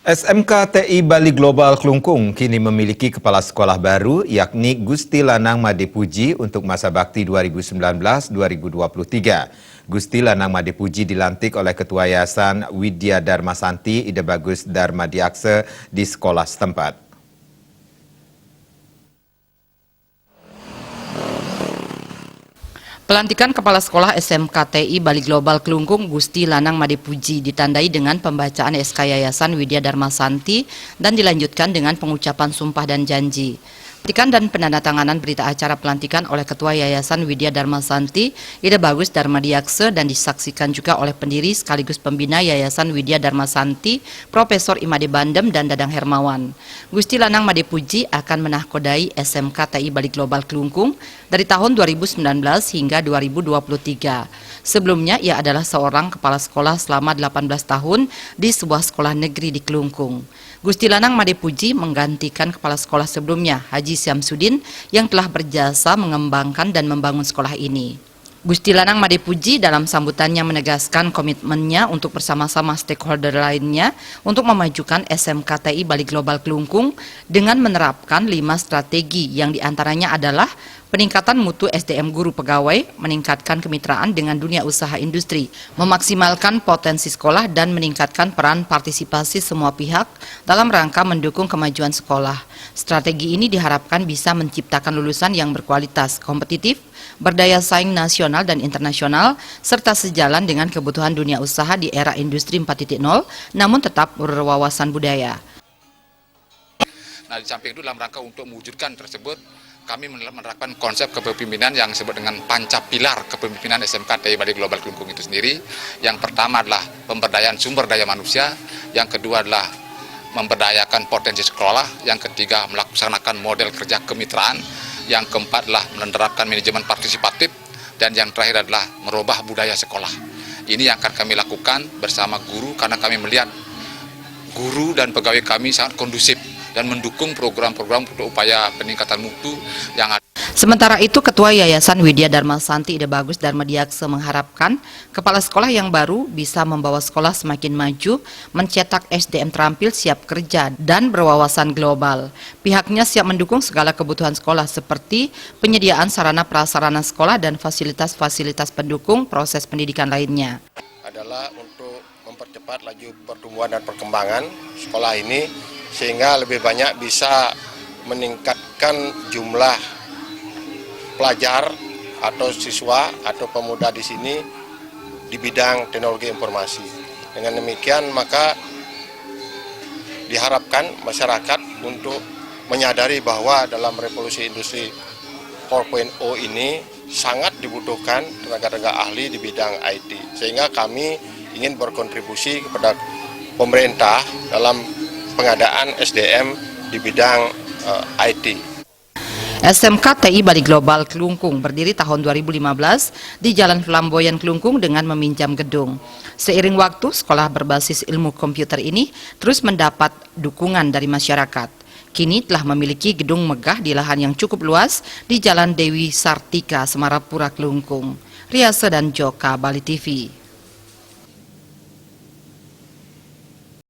SMK TI Bali Global Klungkung kini memiliki kepala sekolah baru yakni Gusti Lanang Madepuji untuk masa bakti 2019-2023. Gusti Lanang Madepuji dilantik oleh Ketua Yayasan Widya Dharma Santi Ida Bagus Dharma Diakse di sekolah setempat. Pelantikan Kepala Sekolah SMK TI Bali Global Klungkung Gusti Lanang Madepuji ditandai dengan pembacaan SK Yayasan Widya Dharma Santi dan dilanjutkan dengan pengucapan sumpah dan janji. Pelantikan dan penandatanganan berita acara pelantikan oleh Ketua Yayasan Widya Dharma Santi Ida Bagus Dharma Diakse dan disaksikan juga oleh pendiri sekaligus pembina Yayasan Widya Dharma Santi Profesor Imade Bandem dan Dadang Hermawan. Gusti Lanang Madepuji akan menahkodai SMK TI Bali Global Klungkung dari tahun 2019 hingga 2023. Sebelumnya ia adalah seorang kepala sekolah selama 18 tahun di sebuah sekolah negeri di Klungkung. Gusti Lanang Madepuji menggantikan kepala sekolah sebelumnya, Haji Syamsuddin, yang telah berjasa mengembangkan dan membangun sekolah ini. Gusti Lanang Madepuji dalam sambutannya menegaskan komitmennya untuk bersama-sama stakeholder lainnya untuk memajukan SMK TI Bali Global Klungkung dengan menerapkan 5 strategi yang diantaranya adalah peningkatan mutu SDM guru pegawai, meningkatkan kemitraan dengan dunia usaha industri, memaksimalkan potensi sekolah dan meningkatkan peran partisipasi semua pihak dalam rangka mendukung kemajuan sekolah. Strategi ini diharapkan bisa menciptakan lulusan yang berkualitas, kompetitif, berdaya saing nasional dan internasional, serta sejalan dengan kebutuhan dunia usaha di era industri 4.0, namun tetap berwawasan budaya. Nah, di samping itu dalam rangka untuk mewujudkan tersebut, kami menerapkan konsep kepemimpinan yang disebut dengan pancapilar kepemimpinan SMK TI Bali Global Klungkung itu sendiri. Yang pertama adalah pemberdayaan sumber daya manusia, yang kedua adalah memberdayakan potensi sekolah, yang ketiga melaksanakan model kerja kemitraan, yang keempat adalah menerapkan manajemen partisipatif, dan yang terakhir adalah merubah budaya sekolah. Ini yang akan kami lakukan bersama guru karena kami melihat guru dan pegawai kami sangat kondusif dan mendukung program-program untuk upaya peningkatan mutu yang ada. Sementara itu, Ketua Yayasan Widya Dharma Santi Ida Bagus Dharma Diakse mengharapkan kepala sekolah yang baru bisa membawa sekolah semakin maju, mencetak SDM terampil siap kerja dan berwawasan global. Pihaknya siap mendukung segala kebutuhan sekolah seperti penyediaan sarana prasarana sekolah dan fasilitas-fasilitas pendukung proses pendidikan lainnya. Adalah untuk mempercepat laju pertumbuhan dan perkembangan sekolah ini sehingga lebih banyak bisa meningkatkan jumlah pelajar atau siswa atau pemuda di sini di bidang teknologi informasi. Dengan demikian maka diharapkan masyarakat untuk menyadari bahwa dalam revolusi industri 4.0 ini sangat dibutuhkan tenaga-tenaga ahli di bidang IT. Sehingga kami ingin berkontribusi kepada pemerintah dalam pengadaan SDM di bidang IT. SMK TI Bali Global Klungkung berdiri tahun 2015 di Jalan Flamboyan Klungkung dengan meminjam gedung. Seiring waktu, sekolah berbasis ilmu komputer ini terus mendapat dukungan dari masyarakat. Kini telah memiliki gedung megah di lahan yang cukup luas di Jalan Dewi Sartika, Semarapura, Klungkung. Riase dan Joka, Bali TV.